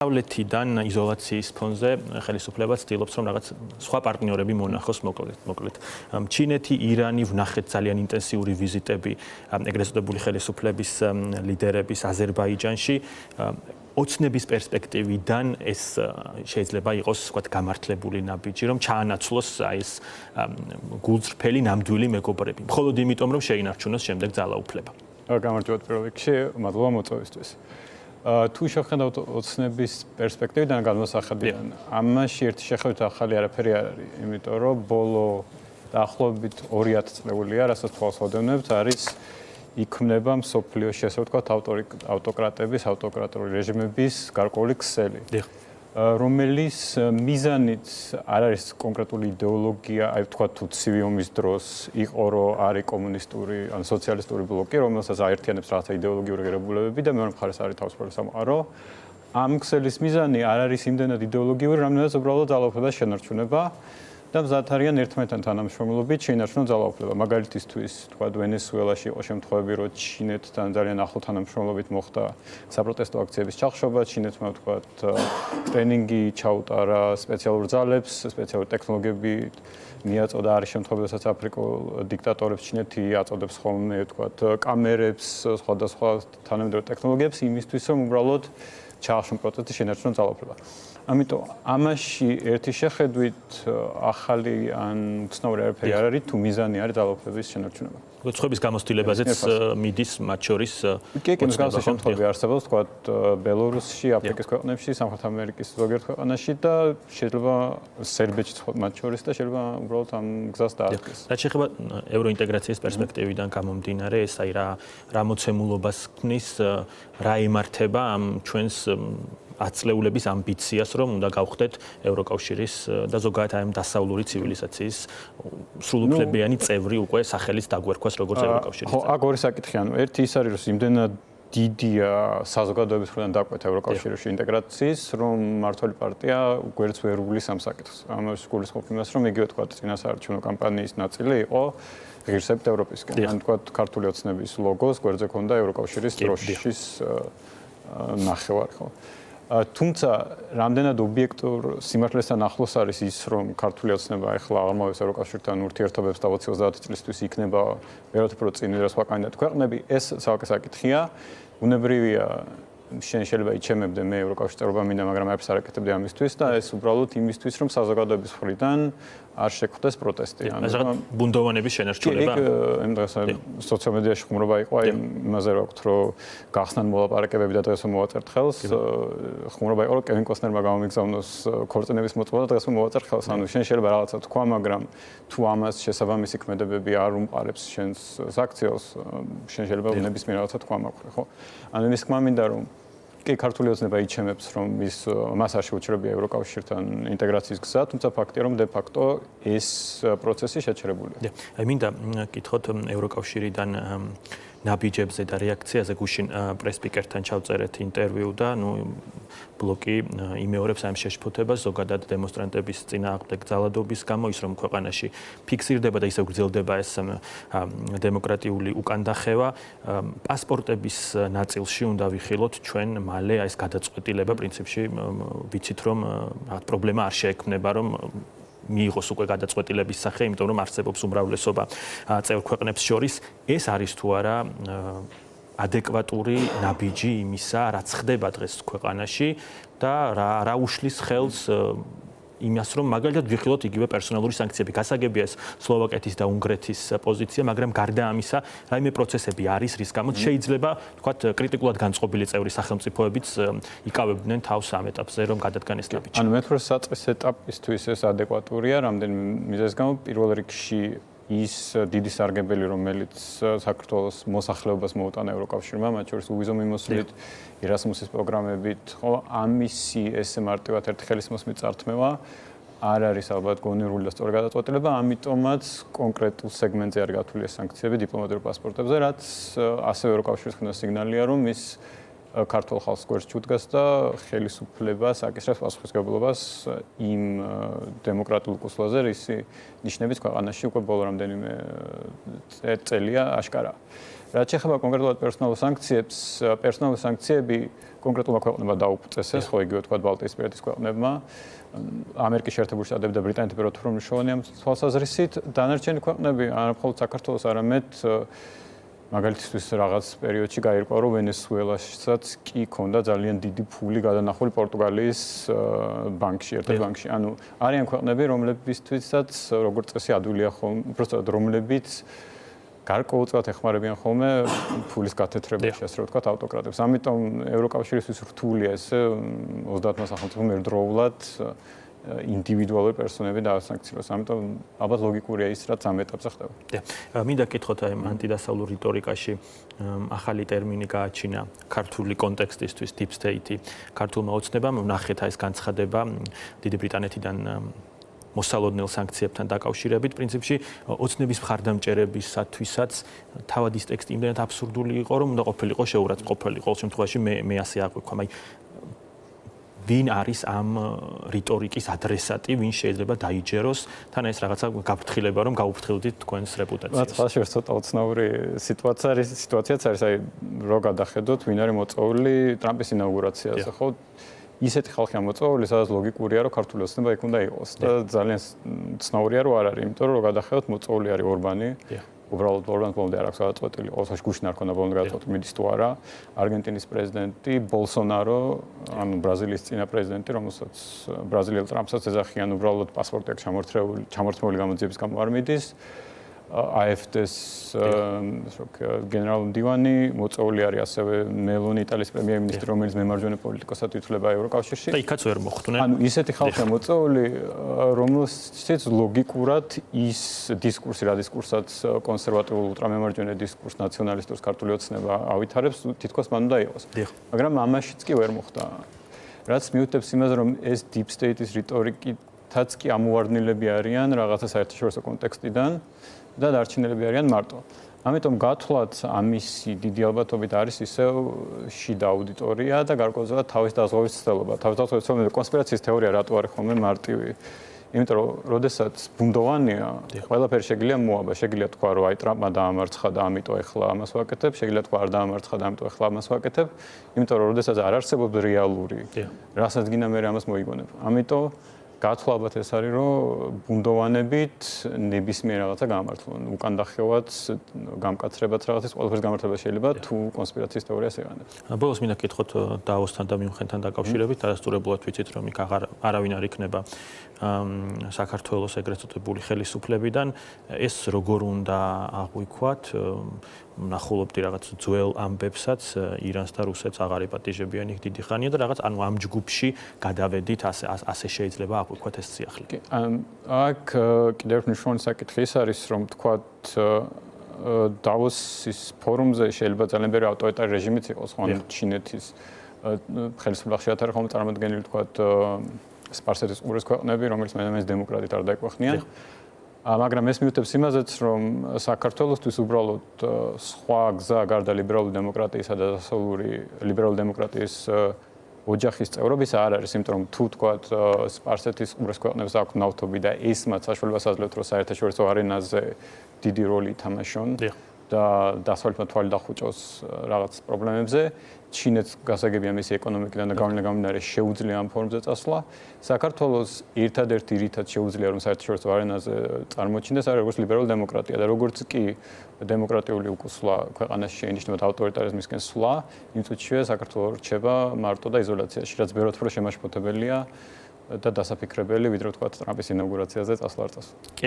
დასავლეთიდან იზოლაციის ფონზე ხელისუფლება ცდილობს რომ რაღაც სხვა პარტნიორები მონახოს მოკლედ. ჩინეთი, ირანი ვნახეთ ძალიან ინტენსიური ვიზიტები ეგრეთ წოდებული ხელისუფლების ლიდერების აზერბაიჯანში. ოცნების პერსპექტივიდან ეს შეიძლება იყოს ვთქვათ გამართლებული ნაბიჯი, რომ ჩაანაცვლოს ეს გულწრფელი ნამდვილი მეგობრები. მხოლოდ იმიტომ რომ შეინარჩუნოს შემდეგ ძალაუფლება. გამარჯობათ პირველ რიგში, მადლობა მოწვევისთვის. თუ შევხედავთ ოცნების პერსპექტივიდან გადმოსახედიდან, ამაში ერთი შეხედვით ახალი არაფერი არ არის, იმიტომ რომ ბოლო დაახლოებით 2000 წლეულია, რასაც თვალს ვადევნებთ, არის იქმნება მსოფლიოში, ასე ვთქვათ, ავტოკრატების, ავტოკრატიული რეჟიმების გარკვეული ქსელი. რომელიც მიზანით არ არის კონკრეტული იდეოლოგია, აი ვთქვათ თუ ცივი ომის დროს იყო რომ არის კომუნისტური ან სოციალისტური ბლოკი, რომელსაც აერთიანებს რაღაცა იდეოლოგიური ღირებულებები და მეორე მხარეს არის თავისუფალი სამყარო. ამ ქსელის მიზანი არ არის იმდენად იდეოლოგიური, რამდენადაც უბრალოდ ძალაუფლებას შენარჩუნება და მზად არიან ერთმანეთთან თანამშრომლობით შეინარჩუნონ ძალაუფლება. მაგალითისთვის, თქვათ, ვენესუელაში იყო შემთხვევები, რომ ჩინეთთან ძალიან ახლო თანამშრომლობით მოხდა საპროტესტო აქციების ჩახშობა, ჩინეთმა თქვათ, ტრენინგი ჩაუტარა სპეციალურ ძალებს, სპეციალური ტექნოლოგიები მიაწოდა, არის შემთხვევები, სადაც აფრიკულ დიქტატორებს ჩინეთი აწოდებს ხოლმე, თქვათ, კამერებს, სხვადასხვა თანამედროვე ტექნოლოგიებს იმისთვის, რომ უბრალოდ ჩაახშონ პროცესი შენარჩუნონ ძალაუფლება. ამიტომ ამაში ერთი შეხედვით ახალი ან უცნაური არაფერი არ არის თუ მიზანი არის ძალაუფლების შენარჩუნება. რიცხვების გამოცდილებაზეც მიდის მათ შორის კი, მსგავსი შემთხვევები არსებობს, თქვათ, ბელორუსში, აფრიკის ქვეყნებში, სამხრეთ ამერიკის ზოგიერთ ქვეყანაში და შეიძლება სერბეთშიც მათ შორის და შეიძლება უბრალოდ ამ გზას დაადგეს. რაც შეეხება ევროინტეგრაციის პერსპექტივიდან გამომდინარე, ეს აი რა მოცემულობას ქმნის, რა ემართება ამ ჩვენს აწლეულების ამბიციას, რომ უნდა გავხდეთ ევროკავშირის და ზოგადად აი ამ დასავლური ცივილიზაციის სრულუფლებიანი წევრი უკვე სახელის დაგვერქვას როგორც ევროკავშირის. ხო, აქ ორი საკითხი, ანუ ერთი ის არის, რომ იმდენად დიდია საზოგადოების მხრიდან დაკვეთა ევროკავშირში ინტეგრაციის, რომ მმართველი პარტია გვერდს ვერ უვლის ამ საკითხს. ამას გულისხმობ იმას, რომ იგივე თქვა წინასაარჩევნო კამპანიის ნაწილი იყო ღირსებით ევროპისკენ. ან თქვა ქართული ოცნების ლოგოს გვერდზე ქონდა ევროკავშირის დროშის ნახევარი, ხო? თუმცა რამდენად ობიექტურ სიმართლესთან ახლოს არის ის, რომ ქართული ოცნება ახლა აღმოვეს ევროკავშირთან ურთიერთობებს და 20-30 წლისთვის იქნება ვეროთ უფრო წინ ვიდრე სხვა კანდიდატ ქვეყნები, ეს საალკე საკითხია. უნებრივია შეიძლება იჩემებდე მე ევროკავშირის წევრობა მინდა, მაგრამ არაფერს არ აკეთებდი ამისთვის და ეს უბრალოდ იმისთვის, რომ საზოგადოების მხრიდან არ შეხვდეს პროტესტი. ეს რაღაც ბუნდოვანების შენარჩუნება. იმ დღეს სოციალ მედიაში ხუმრობა იყო, აი იმაზე რა ვთქვათ, რომ გახსნან მოლაპარაკებები და დღეს მოვაწერთ ხელს. ხუმრობა იყო, რომ კევინ კოსნერმა გამომიგზავნოს ქორწინების მოწმობა და დღეს მოვაწერთ ხელს. ანუ შენ შეიძლება რაღაცა თქვა, მაგრამ თუ ამას შესაბამისი ქმედებები არ უმყარებს შენს საქციელს, შენ შეიძლება ნებისმიერ რაღაცა თქვა მაქვს, ხო? ანუ იმის თქმა მინდა, რომ კი ქართული ოცნება იჩემებს, რომ მას არ შეუჩერებია ევროკავშირთან ინტეგრაციის გზა, თუმცა ფაქტია, რომ დე-ფაქტო ეს პროცესი შეჩერებულია. აი მინდა კითხოთ ევროკავშირიდან ნაბიჯებზე და რეაქციაზე გუშინ პრესპიკერთან ჩავწერეთ ინტერვიუ და ბლოკი იმეორებს ამ შეშფოთებას ზოგადად დემონსტრანტების წინააღმდეგ ძალადობის გამო, ის რომ ქვეყანაში ფიქსირდება და ისევ გრძელდება ეს დემოკრატიული უკანდახევა. პასპორტების ნაწილში უნდა ვიხილოთ ჩვენ მალე ეს გადაწყვეტილება პრინციპში ვიცით რომ რაღაც პრობლემა არ შეექმნება, რომ მიიღოს უკვე გადაწყვეტილების სახე, იმიტომ რომ არსებობს უმრავლესობა წევრ ქვეყნებს შორის. ეს არის თუ არა ადეკვატური ნაბიჯი იმისა, რაც ხდება დღეს ქვეყანაში და რა უშლის ხელს იმას, რომ მაგალითად ვიხილოთ იგივე პერსონალური სანქციები. გასაგებია ეს სლოვაკეთის და უნგრეთის პოზიცია, მაგრამ გარდა ამისა, რაიმე პროცესები არის, რის გამოც შეიძლება, თქვათ, კრიტიკულად განწყობილი წევრი სახელმწიფოებიც იკავებდნენ თავს ამ ეტაპზე, რომ გადადგან ეს ნაბიჯი. ანუ მე თვითონ საწყის ეტაპისთვის ეს ადეკვატურია, რამდენიმე მიზეზის გამო, პირველ რიგში ის დიდი სარგებელი, რომელიც საქართველოს მოსახლეობას მოუტანა ევროკავშირმა, მათ შორის უვიზო მიმოსვლით, ერასმუსის პროგრამებით, ხო, ამისი ესე მარტივად ერთი ხელისმოსმით წართმევა არ არის ალბათ გონივრული და სწორი გადაწყვეტილება, ამიტომაც კონკრეტულ სეგმენტზე არის გათვლილი სანქციები დიპლომატიურ პასპორტებზე, რაც ასევე ევროკავშირის მხრიდან სიგნალია, რომ ის ქართულ ხალხს გვერდს ჩუდგას და ხელისუფლებას აკისრებს პასუხისმგებლობას იმ დემოკრატიულ კურსზე, რის ნიშნებით ქვეყანაში უკვე ბოლო რამდენიმე წელია აშკარა. რაც შეეხება კონკრეტულად პერსონალურ სანქციებს, პერსონალური სანქციები კონკრეტულმა ქვეყნებმა დაუწესეს, ხო იგივე თქვა ბალტიისპირეთის ქვეყნებმა, ამერიკის შეერთებული შტატები და ბრიტანეთი უფრო მნიშვნელოვანია თვალსაზრისით, დანარჩენი ქვეყნები არა მხოლოდ საქართველოს, არამედ მაგალითისთვის რაღაც პერიოდში გაირკვა, რომ ვენესუელასაც კი ქონდა ძალიან დიდი ფული გადანახული პორტუგალიის ბანკში, ერთ-ერთ ბანკში. ანუ არიან ქვეყნები, რომლებისთვისაც როგორც წესი ადვილია ხოლმე, უბრალოდ რომლებიც გარკვეულწილად ეხმარებიან ხოლმე ფულის გათეთრებაში, ასე რომ ვთქვათ, ავტოკრატებს. ამიტომ ევროკავშირისთვის რთულია ეს 30 სახელმწიფომ ერთდროულად ინდივიდუალური პერსონები დაასანქციოს. ამიტომ ალბათ ლოგიკურია ის, რაც ამ ეტაპზე ხდება. მინდა გითხოთ აი ანტიდასავლურ რიტორიკაში ახალი ტერმინი გააჩინა ქართული კონტექსტისთვის deep state-ი ქართულმა ოცნებამ ნახეთ აი ეს განცხადება დიდი ბრიტანეთიდან მოსალოდნელ სანქციებთან დაკავშირებით პრინციპში ოცნების მხარდამჭერებისათვისაც თავად ის ტექსტი იმდენად აბსურდული იყო რომ უნდა ყოფილიყო შეურაცხმყოფელი ყოველ შემთხვევაში მე ასე აღვიქვამ აი ვინ არის ამ რიტორიკის ადრესატი, ვინ შეიძლება დაიჯეროს თან ეს რაღაცა გაფრთხილება, რომ გაუფრთხილდით თქვენს რეპუტაციას. მათ ხალხში ცოტა უცნაური სიტუაციაც არის, აი რო გადახედოთ, ვინ არის მოწვეული ტრამპის ინაუგურაციაზე, ხო? ისეთი ხალხი ამოწვეული, სადაც ლოგიკურია, რომ ქართული ოცნება იქ უნდა იყოს და ძალიან ცნაურია, რომ არ არის, იმიტომ რომ გადახედოთ, მოწვეული არის ორბანი. უბრალოდ ორბანს ბოლომდე არ აქვს გადაწყვეტილი, ყოველთვის გუშინ არ ქონდა ბოლომდე გადაწყვეტილი, მიდის თუ არა. არგენტინის პრეზიდენტი ბოლსონარო, ანუ ბრაზილიის წინა პრეზიდენტი, რომელსაც ბრაზილიელ ტრამპსაც ეძახიან, უბრალოდ პასპორტი აქვს ჩამორთმეული გამოძიების გამო არ მიდის. AFD-ს გენერალური მდივანი მოწვეული არის ასევე მელონი, იტალიის პრემიერ-მინისტრი, რომელიც მემარჯვენე პოლიტიკოსად ითვლება ევროკავშირში. და იქაც ვერ მოხვდნენ. ანუ ისეთი ხალხია მოწვეული, რომელსაც ლოგიკურად ის დისკურსი, რა დისკურსაც კონსერვატიულ ულტრამემარჯვენე დისკურს ნაციონალისტურს ქართული ოცნება ავითარებს, თითქოს მან უნდა იყოს. მაგრამ ამაშიც კი ვერ მოხდა. რაც მიუთითებს იმას, რომ ეს deep state-ის რიტორიკითაც კი ამოვარდნილები არიან რაღაცა საერთაშორისო კონტექსტიდან. და დარჩენილები არიან მარტო. ამიტომ გათვლათ ამისი დიდი ალბათობით არის ისევ შიდა აუდიტორია და გარკვეულწილად თავის დაზღვევის ცდელობა. თავის დაზღვევის ცდელობა კონსპირაციის თეორია რატო არის ხოლმე მარტივი? იმიტომ რომ როდესაც ბუნდოვანია, ყველაფერი შეგიძლია მოაბა, შეგიძლია თქვა რომ აი ტრამპმა დაამარცხა და ამიტომ ეხლა ამას ვაკეთებ, შეგიძლია თქვა არ დაამარცხა და ამიტომ ეხლა ამას ვაკეთებ, იმიტომ რომ როდესაც არ არსებობს რეალური, რასაც გინდა მე ამას მოიგონებ. ამიტომ გათვლა ალბათ ეს არის, რომ ბუნდოვანებით ნებისმიერ რაღაცა გამართლონ. უკან დახევად, გამკაცრებად რაღაცის ყველაფერს გამართლება შეიძლება თუ კონსპირაციის თეორიას ეყანებს. ბოლოს მინდა გითხოთ დაოსთან და მიუნხენთან დაკავშირებით, დადასტურებულად ვიცით, რომ იქ არავინ არ იქნება საქართველოს ეგრეთ წოდებული ხელისუფლებიდან. ეს როგორ უნდა აღვიქვათ? ნახულობდი რაღაც ძველ ამბებსაც ირანს და რუსეთს აღარ იპატიჟებიან იქ დიდი ხანია და რაღაც ანუ ამ ჯგუფში გადავედით ასე შეიძლება აღვიქვათ ეს სიახლე. აქ კიდევ ერთი მნიშვნელოვანი საკითხი ის არის რომ თქვათ დავოსის ფორუმზე შეიძლება ძალიან ბევრი ავტორიტარი რეჟიმიც იყოს ხო ჩინეთის ხელისუფლებაში არის ხოლმე წარმოადგენილი თქვათ სპარსეთის ყურის ქვეყნები რომელიც მედამეს დემოკრატით არ დაიკვეხნიან. მაგრამ ეს მიუთითებს იმაზეც, რომ საქართველოსთვის უბრალოდ სხვა გზა გარდა ლიბერალური დემოკრატიისა და დასავლური ლიბერალური დემოკრატიის ოჯახის წევრობის არ არის, იმიტომ რომ თუ თქვათ სპარსეთის ყურის ქვეყნებს აქვს ნავთობი და ეს მათ საშუალებას აძლევთ, რომ საერთაშორისო არენაზე დიდი როლი ითამაშონ და დასავლეთმა თვალი დახუჭოს რაღაც პრობლემებზე. ჩინეთს გასაგებია მისი ეკონომიკიდან და გამომდინარე შეუძლია ამ ფორმზე წასვლა. საქართველოს ერთადერთი რითაც შეუძლია რომ საერთაშორისო არენაზე წარმოჩინდეს არის როგორც ლიბერალური დემოკრატია და როგორც კი დემოკრატიული უკუსვლა ქვეყანაში შეინიშნება ავტორიტარიზმისკენ სვლა, იმ წუთშივე საქართველოს რჩება მარტო და იზოლაციაში, რაც ბევრად უფრო შემაშფოთებელია და დასაფიქრებელი, ვიდრე თქვა ტრამპის ინაუგურაციაზე წასვლა არ წასვლა.